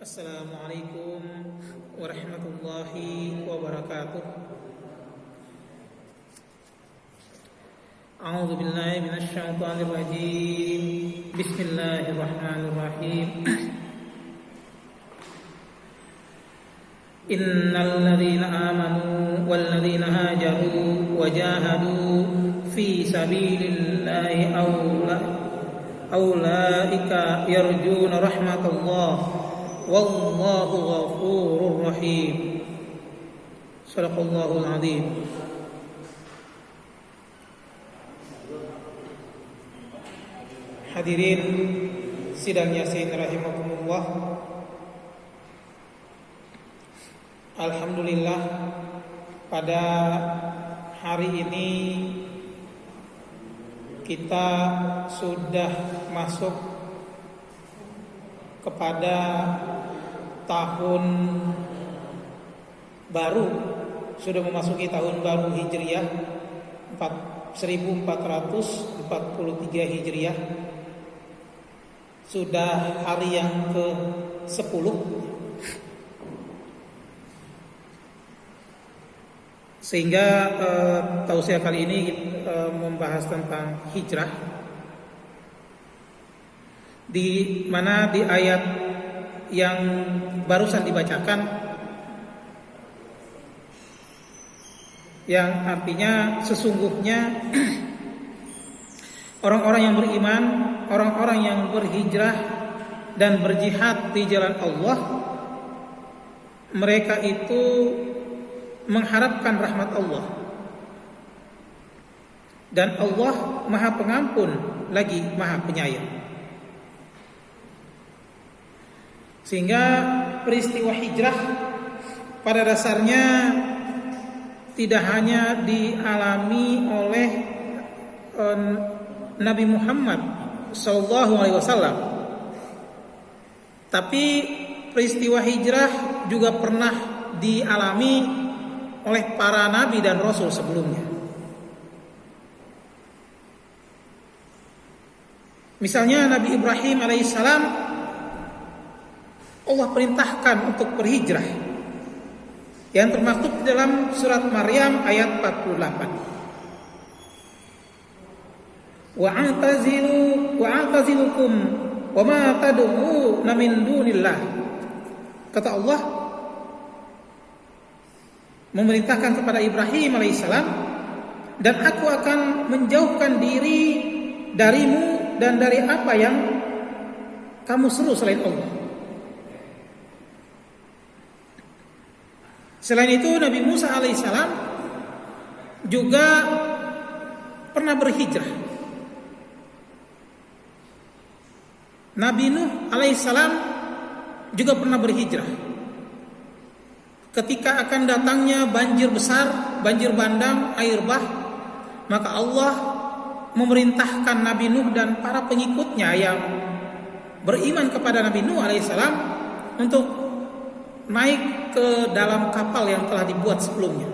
Assalamualaikum warahmatullahi wabarakatuh. A'udzu billahi minasy syaithanir rajim. Bismillahirrahmanirrahim. Innal ladzina amanu wal ladzina hajaru wajahadu fi sabilillahi aulaika yarjuna rahmatallah wallahu ghafurur rahim. Shadaqallahul azim. Hadirin sidang Yasin rahimakumullah. Alhamdulillah, pada hari ini kita sudah masuk kepada tahun baru, sudah memasuki tahun baru Hijriah 1443 Hijriah. Sudah hari yang ke-10. Sehingga tausiah kali ini membahas tentang hijrah, di mana di ayat yang barusan dibacakan, yang artinya sesungguhnya orang-orang yang beriman, orang-orang yang berhijrah dan berjihad di jalan Allah, mereka itu mengharapkan rahmat Allah, dan Allah Maha Pengampun lagi Maha Penyayang. Sehingga peristiwa hijrah pada dasarnya tidak hanya dialami oleh Nabi Muhammad SAW, tapi peristiwa hijrah juga pernah dialami oleh para nabi dan rasul sebelumnya. Misalnya Nabi Ibrahim alaihissalam, Allah perintahkan untuk berhijrah, yang termasuk dalam surat Maryam ayat 48. Wa'atazilukum wa ma tad'una min dunillah. Kata Allah memerintahkan kepada Ibrahim alaihissalam, dan aku akan menjauhkan diri darimu dan dari apa yang kamu seru selain Allah. Selain itu Nabi Musa alaihissalam juga pernah berhijrah. Nabi Nuh alaihissalam juga pernah berhijrah. Ketika akan datangnya banjir besar, banjir bandang, air bah, maka Allah memerintahkan Nabi Nuh dan para pengikutnya yang beriman kepada Nabi Nuh alaihissalam untuk naik ke dalam kapal yang telah dibuat sebelumnya.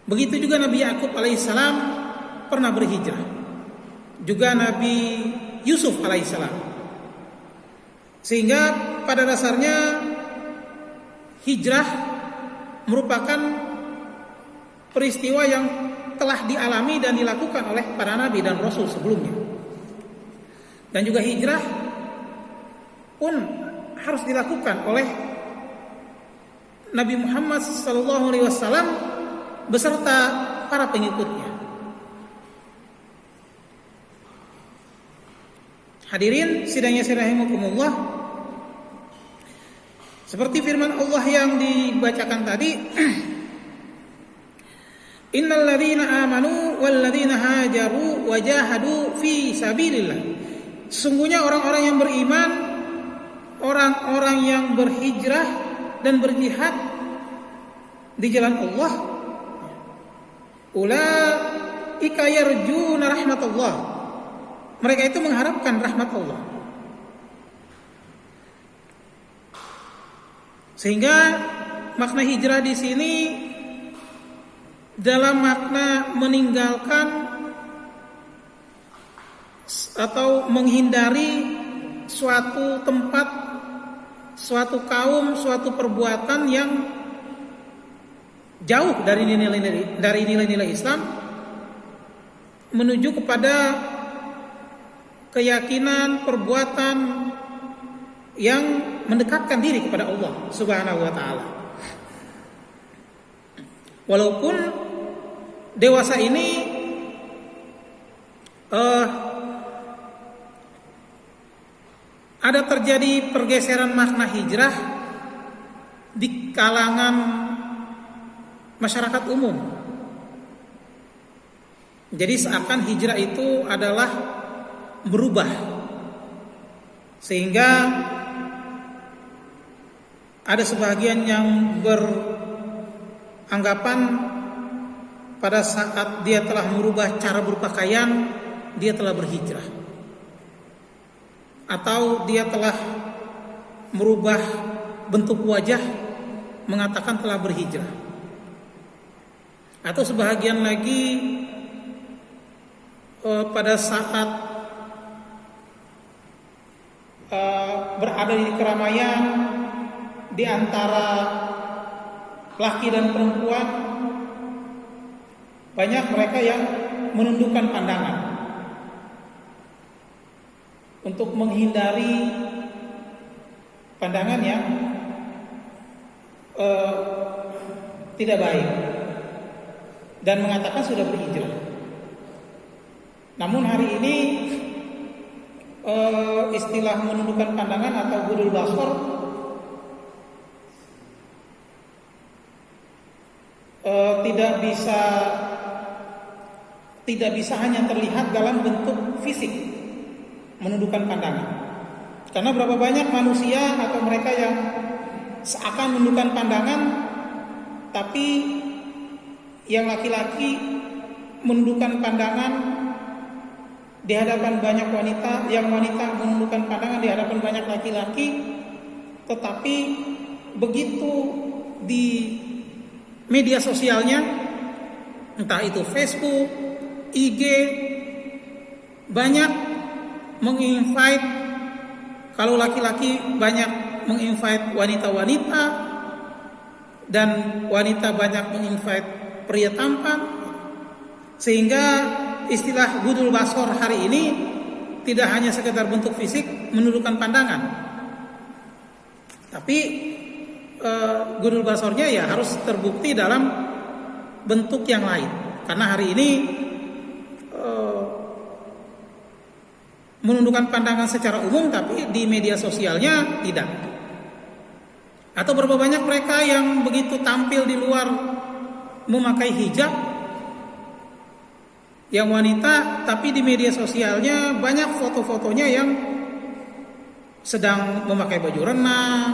Begitu juga Nabi Yakub alaihissalam pernah berhijrah. Juga Nabi Yusuf alaihissalam. Sehingga pada dasarnya hijrah merupakan peristiwa yang telah dialami dan dilakukan oleh para nabi dan rasul sebelumnya. Dan juga hijrah pun harus dilakukan oleh Nabi Muhammad SAW beserta para pengikutnya. Hadirin sidang Yasin rahimakumullah, seperti firman Allah yang dibacakan tadi, Innal ladzina amanu wal ladzina hajaru wajahadu fi sabilillah. Sesungguhnya orang-orang yang beriman, orang-orang yang berhijrah dan berjihad di jalan Allah, ulaika yarjuna rahmatullah. Mereka itu mengharapkan rahmat Allah. Sehingga makna hijrah di sini dalam makna meninggalkan atau menghindari suatu tempat, suatu kaum, suatu perbuatan yang jauh dari nilai-nilai Islam menuju kepada keyakinan, perbuatan yang mendekatkan diri kepada Allah Subhanahu wa taala. Walaupun dewasa ini ada terjadi pergeseran makna hijrah di kalangan masyarakat umum. Jadi seakan hijrah itu adalah berubah, sehingga ada sebagian yang beranggapan pada saat dia telah merubah cara berpakaian, dia telah berhijrah, atau dia telah merubah bentuk wajah, mengatakan telah berhijrah. Atau sebahagian lagi pada saat berada di keramaian di antara laki dan perempuan, banyak mereka yang menundukkan pandangan untuk menghindari pandangan yang tidak baik, dan mengatakan sudah berhijrah. Namun hari ini istilah menundukkan pandangan atau ghudul basar tidak bisa hanya terlihat dalam bentuk fisik menundukkan pandangan. Karena berapa banyak manusia atau mereka yang seakan menundukkan pandangan, tapi yang laki-laki menundukkan pandangan di hadapan banyak wanita, yang wanita menundukkan pandangan di hadapan banyak laki-laki, tetapi begitu di media sosialnya, entah itu Facebook, IG, banyak menginvite, kalau laki-laki banyak menginvite wanita-wanita, dan wanita banyak menginvite pria tampan, sehingga istilah ghudul basar hari ini tidak hanya sekedar bentuk fisik menundukkan pandangan, tapi ghudul basarnya ya harus terbukti dalam bentuk yang lain. Karena hari ini menundukkan pandangan secara umum, tapi di media sosialnya tidak. Atau berapa banyak mereka yang begitu tampil di luar memakai hijab, yang wanita, tapi di media sosialnya banyak foto-fotonya yang sedang memakai baju renang,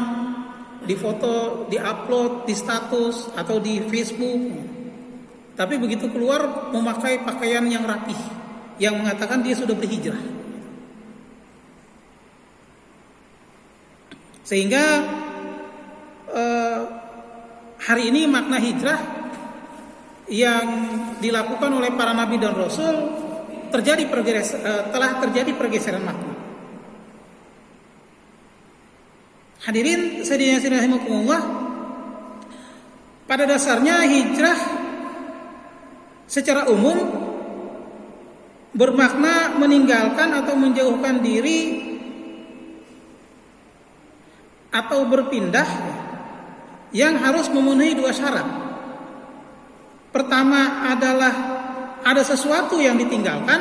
difoto, diupload di status atau di Facebook. Tapi begitu keluar memakai pakaian yang rapih, yang mengatakan dia sudah berhijrah. Sehingga hari ini makna hijrah yang dilakukan oleh para nabi dan rasul telah terjadi pergeseran makna. Hadirin sekalian rahimakumullah, pada dasarnya hijrah secara umum bermakna meninggalkan atau menjauhkan diri atau berpindah yang harus memenuhi dua syarat. Pertama adalah ada sesuatu yang ditinggalkan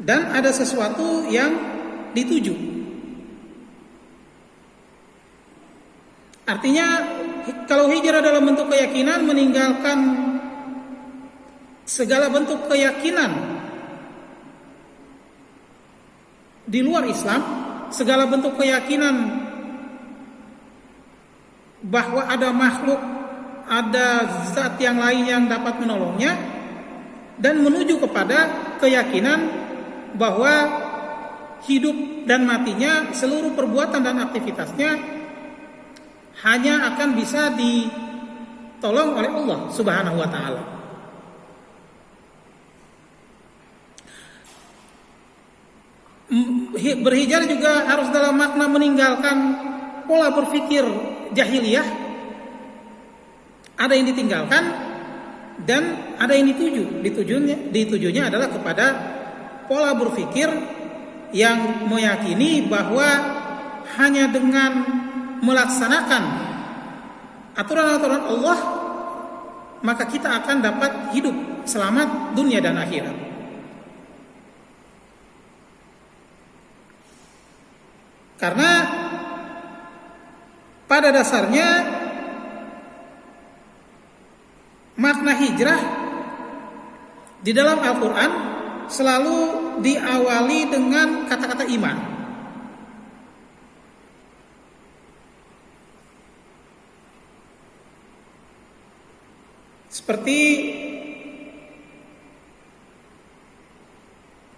dan ada sesuatu yang dituju. Artinya kalau hijrah dalam bentuk keyakinan, meninggalkan segala bentuk keyakinan di luar Islam, segala bentuk keyakinan bahwa ada makhluk, ada zat yang lain yang dapat menolongnya, dan menuju kepada keyakinan bahwa hidup dan matinya, seluruh perbuatan dan aktivitasnya hanya akan bisa ditolong oleh Allah Subhanahu wa taala. Berhijrah juga harus dalam makna meninggalkan pola berpikir jahiliyah. Ada yang ditinggalkan dan ada yang dituju. Ditujunya adalah kepada pola berpikir yang meyakini bahwa hanya dengan melaksanakan aturan-aturan Allah maka kita akan dapat hidup selamat dunia dan akhirat. Karena pada dasarnya makna hijrah di dalam Al-Quran selalu diawali dengan kata-kata iman. Seperti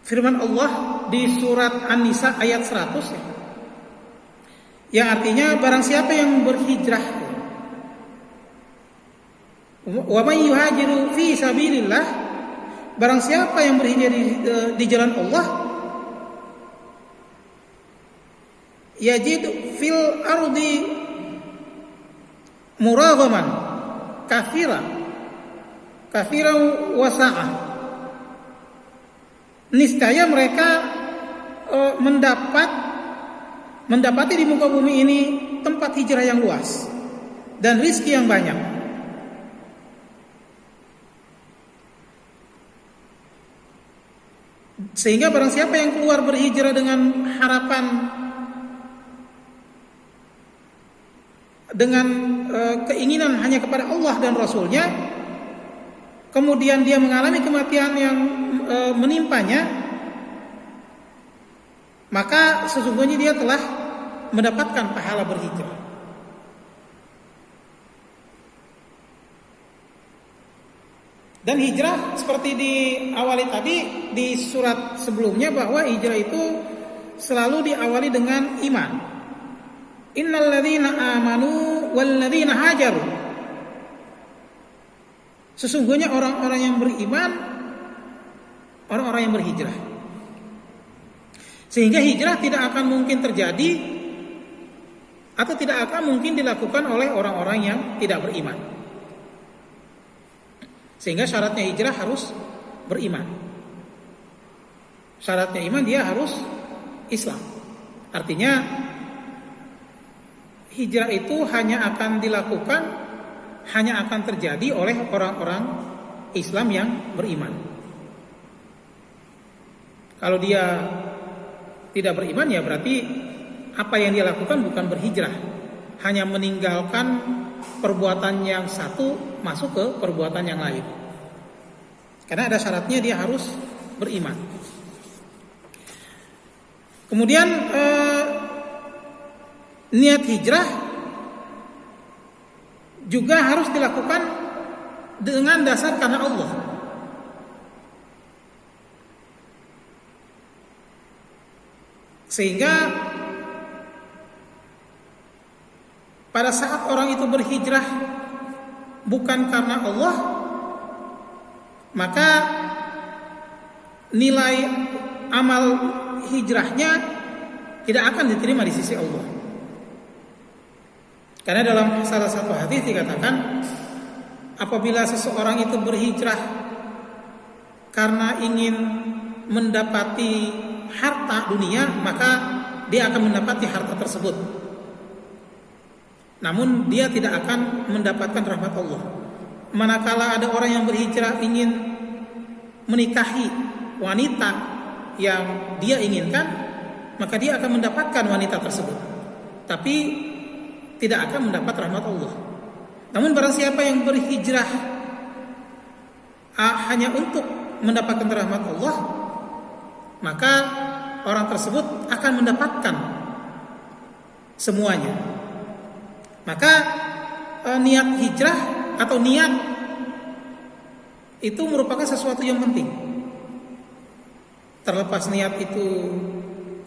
firman Allah di surat An-Nisa ayat 100 yang artinya barang siapa yang berhijrah wa may yuhajiru fi sabilillah, barang siapa yang berhijrah di jalan Allah yajid fil ardi muraghaman katsiran wasa'ah, niscaya mereka mendapati di muka bumi ini tempat hijrah yang luas dan rizki yang banyak. Sehingga barang siapa yang keluar berhijrah dengan harapan, dengan keinginan hanya kepada Allah dan Rasulnya, kemudian dia mengalami kematian yang menimpanya, maka sesungguhnya dia telah mendapatkan pahala berhijrah. Dan hijrah seperti di awali tadi di surat sebelumnya bahwa hijrah itu selalu diawali dengan iman. Innal ladzina amanu wal ladzina hajaru. Sesungguhnya orang-orang yang beriman, orang-orang yang berhijrah. Sehingga hijrah tidak akan mungkin terjadi atau tidak akan mungkin dilakukan oleh orang-orang yang tidak beriman. Sehingga syaratnya hijrah harus beriman. Syaratnya iman dia harus Islam. Artinya hijrah itu hanya akan dilakukan, hanya akan terjadi oleh orang-orang Islam yang beriman. Kalau dia tidak beriman ya berarti apa yang dia lakukan bukan berhijrah, hanya meninggalkan perbuatan yang satu masuk ke perbuatan yang lain. Karena ada syaratnya dia harus beriman. Kemudian niat hijrah juga harus dilakukan dengan dasar karena Allah. Sehingga pada saat orang itu berhijrah bukan karena Allah, maka nilai amal hijrahnya tidak akan diterima di sisi Allah. Karena dalam salah satu hadis dikatakan, apabila seseorang itu berhijrah karena ingin mendapati harta dunia, maka dia akan mendapati harta tersebut. Namun dia tidak akan mendapatkan rahmat Allah. Manakala ada orang yang berhijrah ingin menikahi wanita yang dia inginkan, maka dia akan mendapatkan wanita tersebut, tapi tidak akan mendapat rahmat Allah. Namun barang siapa yang berhijrah hanya untuk mendapatkan rahmat Allah, maka orang tersebut akan mendapatkan semuanya. Maka niat hijrah atau niat itu merupakan sesuatu yang penting. Terlepas niat itu,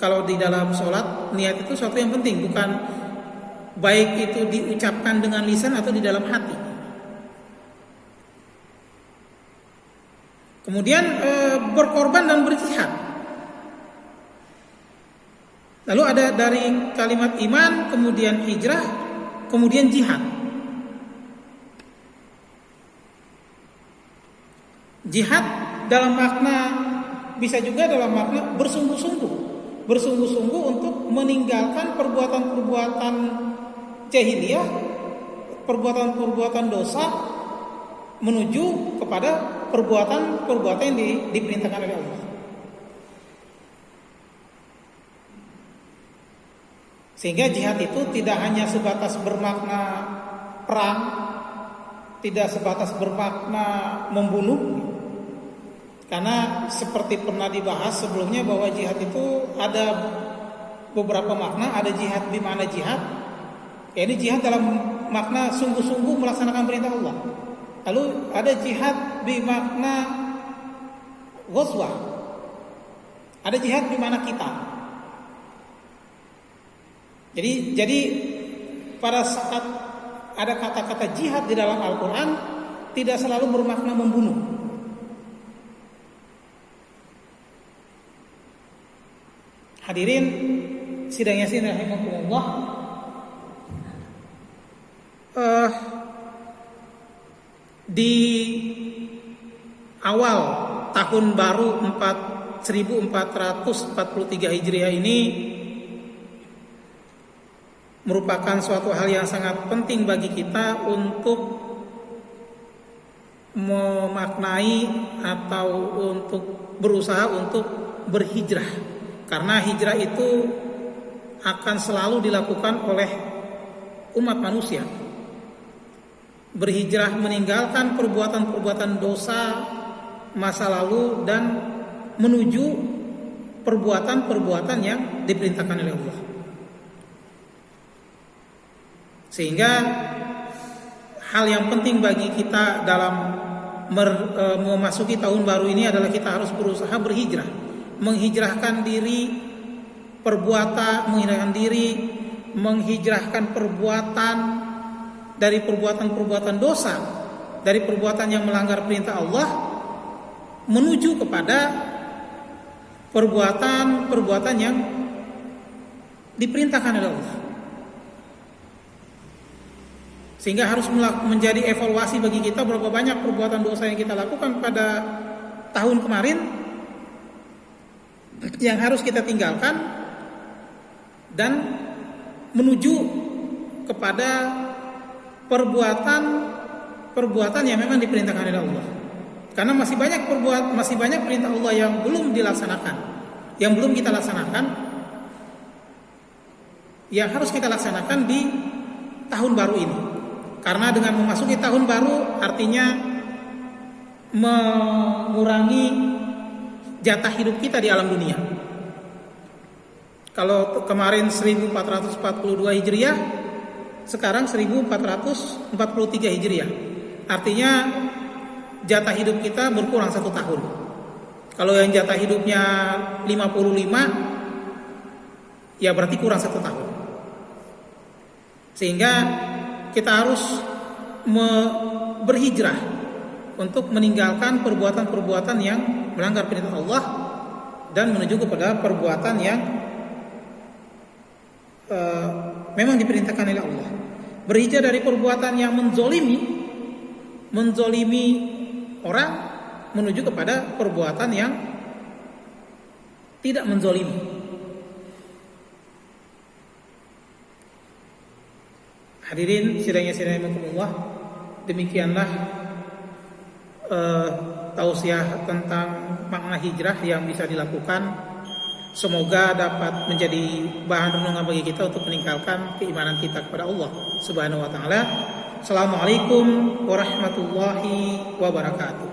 kalau di dalam sholat, niat itu sesuatu yang penting, bukan baik itu diucapkan dengan lisan atau di dalam hati. Kemudian berkorban dan berjihad. Lalu ada dari kalimat iman, kemudian hijrah, kemudian jihad. Jihad dalam makna, bisa juga dalam makna bersungguh-sungguh. Bersungguh-sungguh untuk meninggalkan perbuatan-perbuatan jahiliyah, perbuatan-perbuatan dosa, menuju kepada perbuatan-perbuatan yang diperintahkan oleh Allah. Sehingga jihad itu tidak hanya sebatas bermakna perang, tidak sebatas bermakna membunuh. Karena seperti pernah dibahas sebelumnya bahwa jihad itu ada beberapa makna. Ada jihad bimana jihad, ini jihad dalam makna sungguh-sungguh melaksanakan perintah Allah. Lalu ada jihad bimakna ghazwah, ada jihad bimana kita. Jadi pada saat ada kata-kata jihad di dalam Al-Quran, tidak selalu bermakna membunuh. Hadirin sidang Yasin rahimakumullah, di awal tahun baru 1443 Hijriah ini merupakan suatu hal yang sangat penting bagi kita untuk memaknai atau untuk berusaha untuk berhijrah. Karena hijrah itu akan selalu dilakukan oleh umat manusia. Berhijrah meninggalkan perbuatan-perbuatan dosa masa lalu dan menuju perbuatan-perbuatan yang diperintahkan oleh Allah. Sehingga hal yang penting bagi kita dalam memasuki tahun baru ini adalah kita harus berusaha berhijrah, menghijrahkan diri menghijrahkan perbuatan dari perbuatan-perbuatan dosa, dari perbuatan yang melanggar perintah Allah, menuju kepada perbuatan-perbuatan yang diperintahkan oleh Allah. Sehingga harus menjadi evaluasi bagi kita berapa banyak perbuatan dosa yang kita lakukan pada tahun kemarin yang harus kita tinggalkan dan menuju kepada perbuatan yang memang diperintahkan oleh Allah. Karena masih banyak perintah Allah yang belum dilaksanakan, yang belum kita laksanakan, yang harus kita laksanakan di tahun baru ini. Karena dengan memasuki tahun baru artinya mengurangi jatah hidup kita di alam dunia. Kalau kemarin 1442 Hijriah, sekarang 1443 Hijriah. Artinya jatah hidup kita berkurang 1 tahun. Kalau yang jatah hidupnya 55, ya berarti kurang 1 tahun. Sehingga kita harus berhijrah untuk meninggalkan perbuatan-perbuatan yang melanggar perintah Allah dan menuju kepada perbuatan yang memang diperintahkan oleh Allah. Berhijrah dari perbuatan yang menzolimi orang menuju kepada perbuatan yang tidak menzolimi. Hadirin sidang rahimakumullah, demikianlah tausiah tentang makna hijrah yang bisa dilakukan. Semoga dapat menjadi bahan renungan bagi kita untuk meningkatkan keimanan kita kepada Allah Subhanahu wa taala. Assalamualaikum warahmatullahi wabarakatuh.